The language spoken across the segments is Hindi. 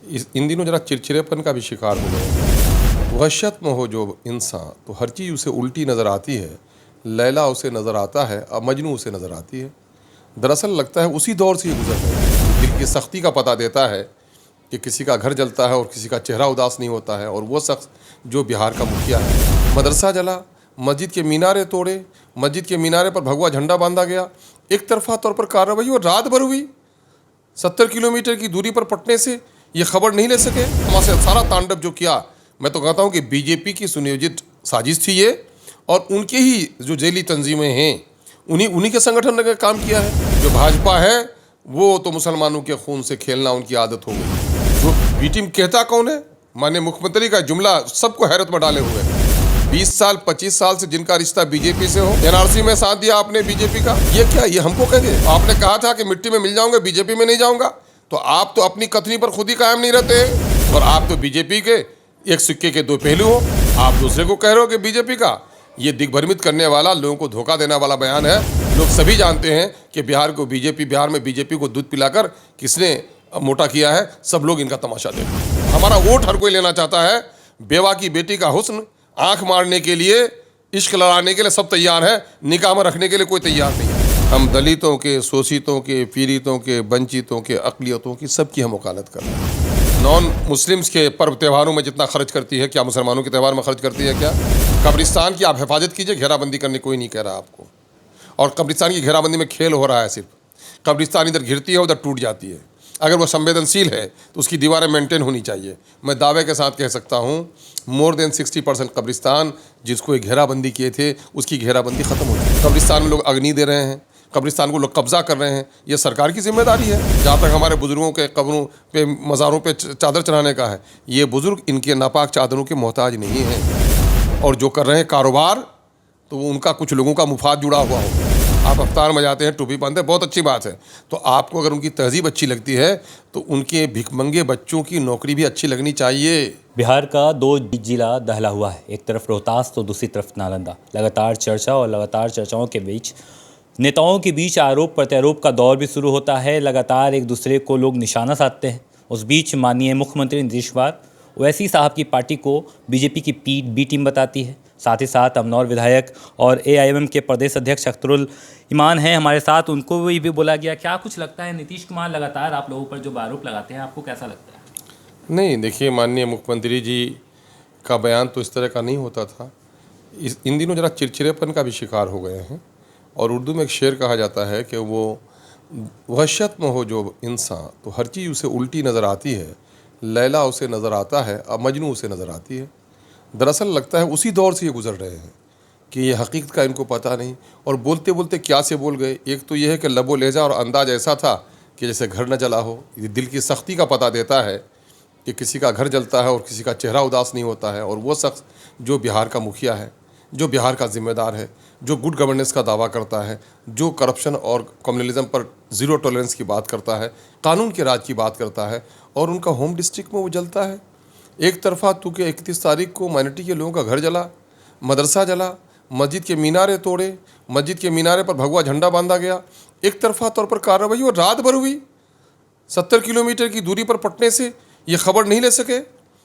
इन दिनों ज़रा चिड़चिड़ेपन का भी शिकार हो गए हैं। वहशत में हो जो इंसान तो हर चीज़ उसे उल्टी नज़र आती है। लैला उसे नज़र आता है और मजनू उसे नज़र आती है। दरअसल लगता है उसी दौर से ये गुजर रहे हैं। दिल की सख्ती का पता देता है कि किसी का घर जलता है और किसी का चेहरा उदास नहीं होता है। और वो शख्स जो बिहार का मुखिया है, मदरसा जला, मस्जिद के मीनारे तोड़े, मस्जिद के मीनारे पर भगवा झंडा बांधा गया, एक तरफा तौर पर कार्रवाई और रात भर हुई। 70 किलोमीटर की दूरी पर पटने से ये खबर नहीं ले सके। वहाँ से सारा तांडव जो किया, मैं तो कहता हूँ कि बीजेपी की सुनियोजित साजिश थी ये, और उनके ही जो जेली तंजीमें हैं उन्हीं के संगठन ने काम किया है। जो भाजपा है वो तो मुसलमानों के खून से खेलना उनकी आदत हो गई। जो बी टीम कहता कौन है? माननीय मुख्यमंत्री का जुमला सबको हैरत में डाले हुए। 20 साल 25 साल से जिनका रिश्ता बीजेपी से हो, एनआरसी में साथ दिया आपने बीजेपी का, ये क्या, ये हमको कहेंगे? आपने कहा था कि मिट्टी में मिल जाऊंगा, बीजेपी में नहीं जाऊंगा। तो आप तो अपनी कथनी पर खुद ही कायम नहीं रहते हैं। और आप तो बीजेपी के एक सिक्के के दो पहलू हो। आप दूसरे को कह रहे हो कि बीजेपी का। ये दिग्भ्रमित करने वाला, लोगों को धोखा देने वाला बयान है। लोग सभी जानते हैं कि बिहार में बीजेपी को दूध पिलाकर किसने मोटा किया है। सब लोग इनका तमाशा देखो। हमारा वोट हर कोई लेना चाहता है। बेवा की बेटी का हुस्न आंख मारने के लिए, इश्क लड़ाने के लिए सब तैयार है, निकाह में रखने के लिए कोई तैयार नहीं है। हम दलितों के, शोषितों के, पीड़ितों के, वंचितों के, अक़लियतों की, सबकी हम वकालत कर रहे हैं। नॉन मुस्लिम्स के पर्व त्योहारों में जितना खर्च करती है, क्या मुसलमानों के त्यौहार में खर्च करती है? क्या? कब्रिस्तान की आप हिफाजत कीजिए, घेराबंदी करने कोई नहीं कह रहा आपको। और कब्रिस्तान की घेराबंदी में खेल हो रहा है सिर्फ। कब्रिस्तान इधर घिरती है, उधर टूट जाती है। अगर वो संवेदनशील है तो उसकी दीवारें मेंटेन होनी चाहिए। मैं दावे के साथ कह सकता हूँ, मोर देन 60% कब्रिस्तान जिसको एक घेराबंदी किए थे, उसकी घेराबंदी ख़त्म हो गई। कब्रिस्तान में लोग अग्नि दे रहे हैं, कब्रिस्तान को लोग कब्जा कर रहे हैं। ये सरकार की जिम्मेदारी है। जहाँ तक हमारे बुजुर्गों के कब्रों पे, मज़ारों पे चादर चढ़ाने का है, ये बुजुर्ग इनके नापाक चादरों के मोहताज नहीं हैं। और जो कर रहे हैं कारोबार, तो उनका कुछ लोगों का मुफाद जुड़ा हुआ हो। आप अफ्तार में जाते हैं, टोपी पहनते हैं, बहुत अच्छी बात है। तो आपको अगर उनकी तहजीब अच्छी लगती है तो उनके भिखमंगे बच्चों की नौकरी भी अच्छी लगनी चाहिए। बिहार का 2 जिला दहला हुआ है। एक तरफ रोहतास तो दूसरी तरफ नालंदा। लगातार चर्चाओं के बीच, नेताओं के बीच आरोप प्रत्यारोप का दौर भी शुरू होता है। लगातार एक दूसरे को लोग निशाना साधते हैं। उस बीच माननीय मुख्यमंत्री नीतीश कुमार ओवैसी साहब की पार्टी को बीजेपी की बी टीम बताती है। साथ ही साथ अमनौर विधायक और एआईएमएम के प्रदेश अध्यक्ष अख्तरुल ईमान हैं हमारे साथ, उनको भी बोला गया। क्या कुछ लगता है नीतीश कुमार लगातार आप लोगों पर जो आरोप लगाते हैं, आपको कैसा लगता है? नहीं, देखिए, माननीय मुख्यमंत्री जी का बयान तो इस तरह का नहीं होता था। इन दिनों ज़रा चिड़चिड़ेपन का भी शिकार हो गए हैं। और उर्दू में एक शेर कहा जाता है कि वो वहशत में हो जो इंसान तो हर चीज़ उसे उल्टी नज़र आती है। लैला उसे नज़र आता है और मजनू उसे नज़र आती है। दरअसल लगता है उसी दौर से ये गुजर रहे हैं कि ये हकीकत का इनको पता नहीं। और बोलते बोलते क्या से बोल गए। एक तो ये है कि लबो लहजा और अंदाज ऐसा था कि जैसे घर न जला हो। ये दिल की सख्ती का पता देता है कि किसी का घर जलता है और किसी का चेहरा उदास नहीं होता है। और वो शख्स जो बिहार का मुखिया है, जो बिहार का ज़िम्मेदार है, जो गुड गवर्नेंस का दावा करता है, जो करप्शन और कम्युनलिज्म पर ज़ीरो टॉलरेंस की बात करता है, कानून के राज की बात करता है, और उनका होम डिस्ट्रिक्ट में वो जलता है। एक तरफा तो कि 31 तारीख को माइनॉरिटी के लोगों का घर जला, मदरसा जला, मस्जिद के मीनारे तोड़े, मस्जिद के मीनारे पर भगवा झंडा बांधा गया, एक तरफा तौर पर कार्रवाई और रात भर हुई। 70 किलोमीटर की दूरी पर पटने से ये खबर नहीं ले सके।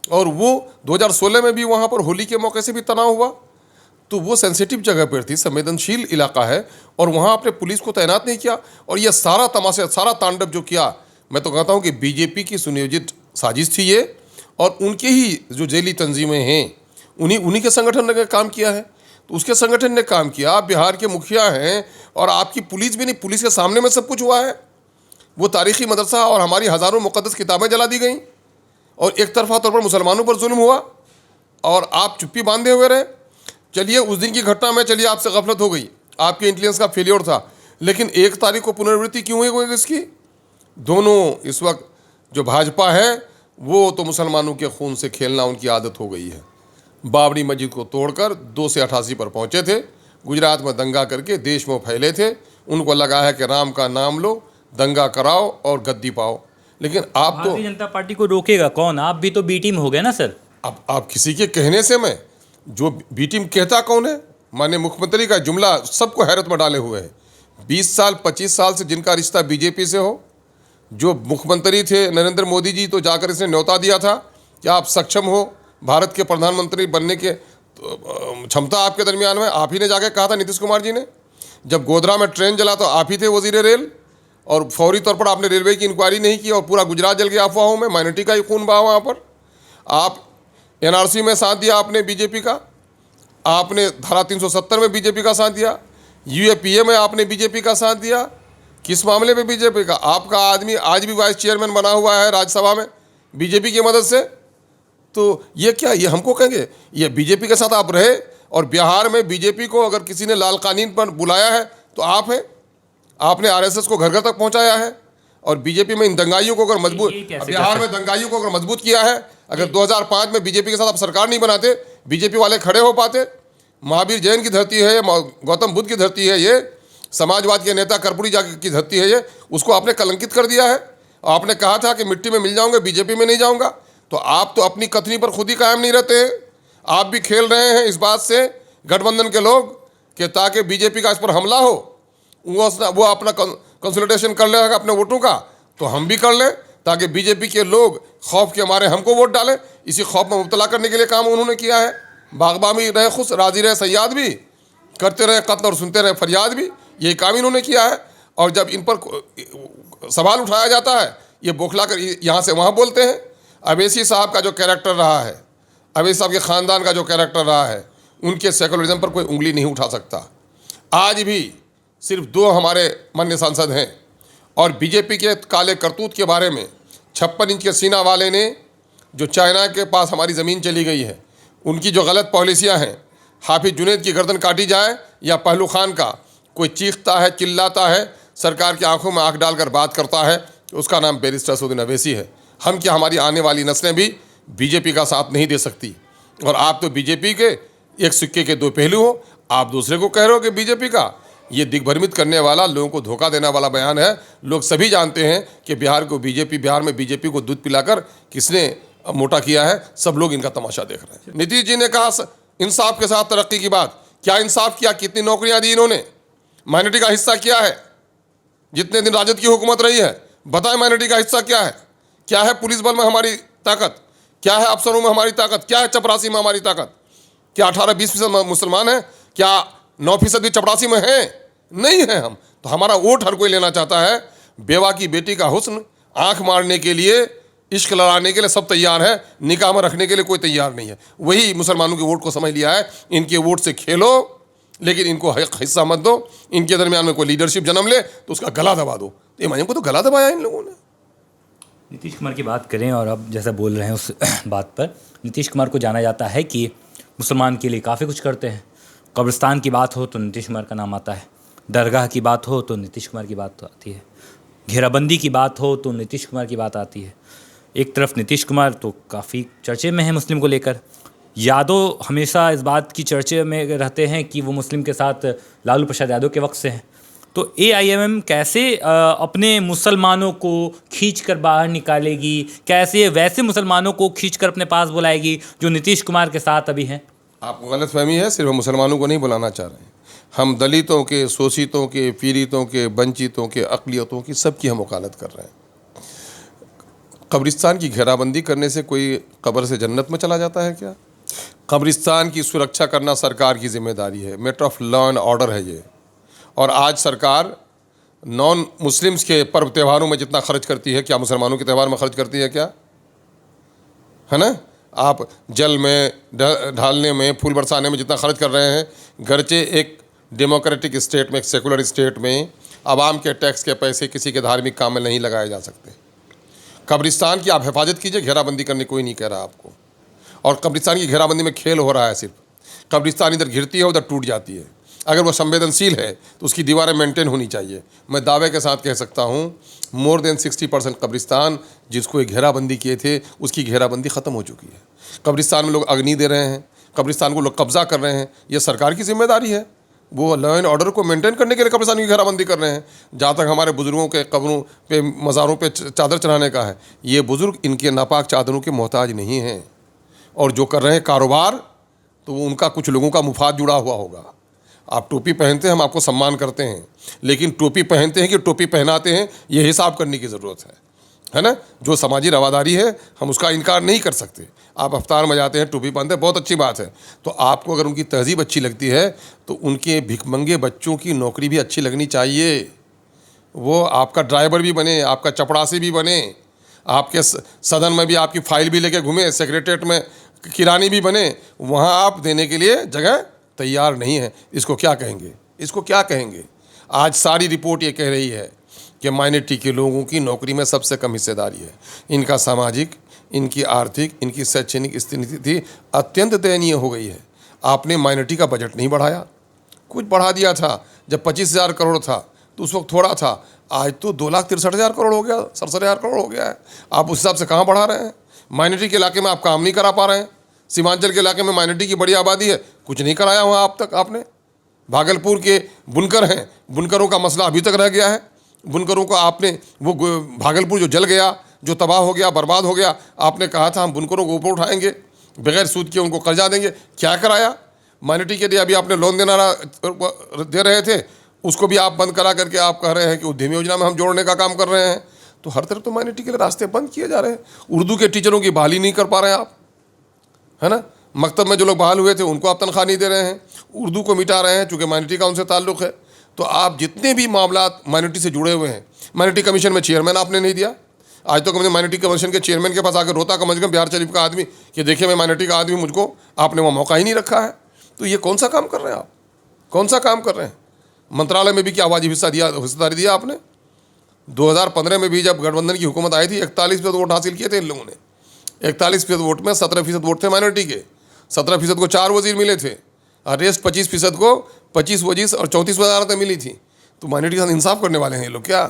और वो 2016 में भी वहाँ पर होली के मौके से भी तनाव हुआ। तो वो सेंसिटिव जगह पर थी, संवेदनशील इलाका है, और वहाँ आपने पुलिस को तैनात नहीं किया। और ये सारा तमाशा, सारा तांडव जो किया, मैं तो कहता हूँ कि बीजेपी की सुनियोजित साजिश थी ये, और उनके ही जो जेली तंजीमें हैं उन्हीं के संगठन ने काम किया है। तो उसके संगठन ने काम किया। आप बिहार के मुखिया हैं और आपकी पुलिस भी नहीं, पुलिस के सामने में सब कुछ हुआ है। वो तारीख़ी मदरसा और हमारी हज़ारों मुक़द्दस किताबें जला दी गई, और एक तरफा तौर पर मुसलमानों पर जुल्म हुआ, और आप चुप्पी बांधे हुए रहे। चलिए, उस दिन की घटना में चलिए आपसे गफलत हो गई, आपके इंटेलिजेंस का फेलियर था, लेकिन 1 तारीख को पुनरावृत्ति क्यों हुई इसकी? दोनों इस वक्त जो भाजपा है वो तो मुसलमानों के खून से खेलना उनकी आदत हो गई है। बाबरी मस्जिद को तोड़कर 2 से 88 पर पहुँचे थे। गुजरात में दंगा करके देश में फैले थे। उनको लगा है कि राम का नाम लो, दंगा कराओ और गद्दी पाओ। लेकिन आप तो भारतीय जनता पार्टी को रोकेगा कौन? आप भी तो बी टीम हो गए ना सर। अब आप किसी के कहने से, मैं जो बी टीम कहता कौन है? माननीय मुख्यमंत्री का जुमला सबको हैरत में डाले हुए है। 20 साल 25 साल से जिनका रिश्ता बीजेपी से हो, जो मुख्यमंत्री थे नरेंद्र मोदी जी, तो जाकर इसने न्योता दिया था कि आप सक्षम हो, भारत के प्रधानमंत्री बनने के क्षमता आपके दरमियान में। आप ही ने जाके कहा था, नीतीश कुमार जी ने। जब गोधरा में ट्रेन जला तो आप ही थे वजीर रेल, और फौरी तौर पर आपने रेलवे की इंक्वायरी नहीं की और पूरा गुजरात जल गया अफवाहों में। माइनॉरिटी का ही खून बहा वहाँ पर। आप एनआरसी में साथ दिया आपने बीजेपी का, आपने धारा 370 में बीजेपी का साथ दिया, यूएपीए में आपने बीजेपी का साथ दिया। किस मामले में बीजेपी का? आपका आदमी आज भी वाइस चेयरमैन बना हुआ है राज्यसभा में बीजेपी की मदद से। तो ये क्या, ये हमको कहेंगे ये बीजेपी के साथ आप रहे? और बिहार में बीजेपी को अगर किसी ने लाल कानून पर बुलाया है तो आप हैं। आपने आरएसएस को घर घर तक पहुंचाया है। और बीजेपी में इन दंगाइयों को अगर मजबूत, बिहार में दंगाइयों को अगर मजबूत किया है। अगर 2005 में बीजेपी के साथ आप सरकार नहीं बनाते, बीजेपी वाले खड़े हो पाते? महावीर जैन की धरती है, गौतम बुद्ध की धरती है, ये समाजवाद के नेता कर्पूरी की धरती है, ये उसको आपने कलंकित कर दिया है। आपने कहा था कि मिट्टी में मिल जाऊंगा, बीजेपी में नहीं जाऊंगा। तो आप तो अपनी कथनी पर खुद ही कायम नहीं रहते हैं। आप भी खेल रहे हैं इस बात से, गठबंधन के लोग, कि ताकि बीजेपी का इस पर हमला हो, वो अपना कंसल्टेशन कर लेगा अपने वोटों का, तो हम भी कर लें, ताकि बीजेपी के लोग खौफ के मारे हमको वोट डालें। इसी खौफ में मुब्तला करने के लिए काम उन्होंने किया है। बागबानी रहे खुश, राजी रहे सयाद भी, करते रहे कत्ल और सुनते रहे फरियाद भी, यही काम इन्होंने किया है। और जब इन पर सवाल उठाया जाता है, ये बौखला कर यहाँ से वहाँ बोलते हैं। अवैसी साहब का जो कैरेक्टर रहा है, अवैसी साहब के ख़ानदान का जो कैरेक्टर रहा है, उनके सेकुलरिज्म पर कोई उंगली नहीं उठा सकता। आज भी सिर्फ 2 हमारे माननीय सांसद हैं। और बीजेपी के काले करतूत के बारे में 56 इंच के सीना वाले ने, जो चाइना के पास हमारी ज़मीन चली गई है, उनकी जो गलत पॉलिसियां हैं, हाफिज जुनैद की गर्दन काटी जाए या पहलू खान का, कोई चीखता है, चिल्लाता है, सरकार की आंखों में आंख डालकर बात करता है, उसका नाम बैरिस्टर असदुद्दीन अवैसी है। हम क्या, हमारी आने वाली नस्लें भी बीजेपी का साथ नहीं दे सकती। और आप तो बीजेपी के एक सिक्के के 2 पहलू हो। आप दूसरे को कह रहे हो कि बीजेपी का, ये दिग्भ्रमित करने वाला, लोगों को धोखा देने वाला बयान है। लोग सभी जानते हैं कि बिहार में बीजेपी को दूध पिलाकर किसने मोटा किया है। सब लोग इनका तमाशा देख रहे हैं। नीतीश जी ने कहा इंसाफ के साथ तरक्की की बात। क्या इंसाफ किया? कितनी नौकरियां दी इन्होंने? माइनॉरिटी का हिस्सा क्या है? जितने दिन राजद की हुकूमत रही है, बताएं माइनॉरिटी का हिस्सा क्या है? क्या है पुलिस बल में हमारी ताकत? क्या है अफसरों में हमारी ताकत? क्या है चपरासी में हमारी ताकत? क्या 18-20% मुसलमान हैं? क्या 9% भी चपरासी में हैं? नहीं है। हम तो, हमारा वोट हर कोई लेना चाहता है। बेवा की बेटी का हुस्न आंख मारने के लिए, इश्क लड़ाने के लिए सब तैयार है, निकाह में रखने के लिए कोई तैयार नहीं है। वही मुसलमानों के वोट को समझ लिया है। इनके वोट से खेलो, लेकिन इनको हिस्सा मत दो। इनके दरमियान में कोई लीडरशिप जन्म ले तो उसका गला दबा दो। इमाम को तो गला दबाया इन लोगों ने। नीतीश कुमार की बात करें, और अब जैसा बोल रहे हैं उस बात पर, नीतीश कुमार को जाना जाता है कि मुसलमान के लिए काफ़ी कुछ करते हैं। कब्रिस्तान की बात हो तो नीतीश कुमार का नाम आता है, दरगाह की बात हो तो नीतीश कुमार की बात आती है, घेराबंदी की बात हो तो नीतीश कुमार की बात आती है। एक तरफ नीतीश कुमार तो काफ़ी चर्चे में है मुस्लिम को लेकर। यादव हमेशा इस बात की चर्चे में रहते हैं कि वो मुस्लिम के साथ लालू प्रसाद यादव के वक्त से हैं। तो AIMM कैसे अपने मुसलमानों को खींच कर बाहर निकालेगी? कैसे वैसे मुसलमानों को खींच कर अपने पास बुलाएगी जो नीतीश कुमार के साथ अभी हैं? आपको गलतफहमी है। सिर्फ मुसलमानों को नहीं बुलाना चाह रहे हैं हम, दलितों के, शोषितों के, पीड़ितों के, वंचितों के, अक़लियतों की, सबकी हम वकालत कर रहे हैं। कब्रिस्तान की घेराबंदी करने से कोई कब्र से जन्नत में चला जाता है क्या? कब्रिस्तान की सुरक्षा करना सरकार की जिम्मेदारी है। Matter of law and order है ये। और आज सरकार नॉन मुस्लिम्स के पर्व त्योहारों में जितना खर्च करती है, क्या मुसलमानों के त्यौहार में खर्च करती है क्या? है ना? आप जल में ढालने में, फूल बरसाने में जितना खर्च कर रहे हैं, गरचे एक डेमोक्रेटिक स्टेट में, एक सेकुलर स्टेट में आवाम के टैक्स के पैसे किसी के धार्मिक काम में नहीं लगाए जा सकते। कब्रिस्तान की आप हिफाजत कीजिए, घेराबंदी करने कोई नहीं कह रहा आपको। और कब्रिस्तान की घेराबंदी में खेल हो रहा है सिर्फ। कब्रिस्तान इधर घिरती है, उधर टूट जाती है। अगर वो संवेदनशील है तो उसकी दीवारें मेंटेन होनी चाहिए। मैं दावे के साथ कह सकता हूँ, मोर देन 60% कब्रिस्तान जिसको एक घेराबंदी किए थे, उसकी घेराबंदी ख़त्म हो चुकी है। कब्रिस्तान में लोग अग्नि दे रहे हैं, कब्रिस्तान को लोग कब्जा कर रहे हैं। ये सरकार की जिम्मेदारी है। वो लॉ एंड ऑर्डर को मेंटेन करने के लिए कब्रिस्तान की घेराबंदी कर रहे हैं। जहाँ तक हमारे बुज़ुर्गों के कब्रों पे, मज़ारों पे चादर चढ़ाने का है, ये बुज़ुर्ग इनके नापाक चादरों के मोहताज नहीं हैं। और जो कर रहे हैं कारोबार, तो उनका कुछ लोगों का मुफाद जुड़ा हुआ होगा। आप टोपी पहनते हैं, हम आपको सम्मान करते हैं, लेकिन टोपी पहनते हैं कि टोपी पहनाते हैं, ये हिसाब करने की ज़रूरत है ना। जो समाजी रवादारी है हम उसका इनकार नहीं कर सकते। आप अफ्तार में जाते हैं, टोपी पहनते हैं, बहुत अच्छी बात है। तो आपको अगर उनकी तहज़ीब अच्छी लगती है तो उनके भिखमंगे बच्चों की नौकरी भी अच्छी लगनी चाहिए। वो आपका ड्राइवर भी बने, आपका चपड़ासी भी बने, आपके सदन में भी आपकी फाइल भी लेके घूमे, सेक्रेटरीट में किरानी भी बने, वहाँ आप देने के लिए जगह तैयार नहीं है। इसको क्या कहेंगे, इसको क्या कहेंगे? आज सारी रिपोर्ट ये कह रही है कि माइनॉरिटी के लोगों की नौकरी में सबसे कम हिस्सेदारी है। इनका सामाजिक, इनकी आर्थिक, इनकी शैक्षणिक स्थिति अत्यंत दयनीय हो गई है। आपने माइनॉरिटी का बजट नहीं बढ़ाया, कुछ बढ़ा दिया था। जब 25,000 करोड़ था तो उस वक्त थोड़ा था, आज तो 2,63,000 करोड़ हो गया, 67,000 करोड़ हो गया है। आप उस हिसाब से कहाँ बढ़ा रहे हैं? माइनॉरिटी के इलाके में आप काम नहीं करा पा रहे हैं। सीमांचल के इलाके में माइनॉरिटी की बड़ी आबादी है, कुछ नहीं कराया वहाँ आप तक आपने। भागलपुर के बुनकर हैं, बुनकरों का मसला अभी तक रह गया है। बुनकरों को आपने वो भागलपुर जो जल गया, जो तबाह हो गया, बर्बाद हो गया, आपने कहा था हम बुनकरों को ऊपर उठाएंगे, बगैर सूद के उनको कर्जा देंगे। क्या कराया? माइनॉरिटी के लिए अभी आपने लोन दे रहे थे, उसको भी आप बंद करा करके आप कह रहे हैं कि उद्यमी योजना में हम जोड़ने का काम कर रहे हैं। तो हर तरफ तो माइनॉरिटी के लिए रास्ते बंद किए जा रहे हैं। उर्दू के टीचरों की बहाली नहीं कर पा रहे हैं आप, है ना। मकतब में जो लोग बहाल हुए थे उनको आप तनख्वाह नहीं दे रहे हैं, उर्दू को मिटा रहे हैं चूँकि माइनॉरिटी का उनसे ताल्लुक़ है। तो आप जितने भी मामला माइनॉरिटी से जुड़े हुए हैं, माइनॉरिटी कमीशन में चेयरमैन आपने नहीं दिया। आज तो मैंने माइनॉरिटी कमीशन के चेयरमैन के पास आकर रोता कम से कम बिहार शरीफ का आदमी कि देखिए मैं माइनॉरिटी का आदमी, मुझको आपने वो मौका ही नहीं रखा है। तो ये कौन सा काम कर रहे हैं आप, कौन सा काम कर रहे हैं? मंत्रालय में भी क्या वाजिब हिस्सेदारी दिया आपने? 2015 में भी जब गठबंधन की हुकूमत आई थी 41% वोट हासिल किए थे इन लोगों ने। 41% वोट में 17% वोट थे माइनॉरिटी के, 17% को 4 वजीर मिले थे और रेस्ट 25% को 25 वजीर और 34 वजारतें मिली थी। तो माइनॉरिटी के साथ इंसाफ करने वाले हैं ये लोग क्या?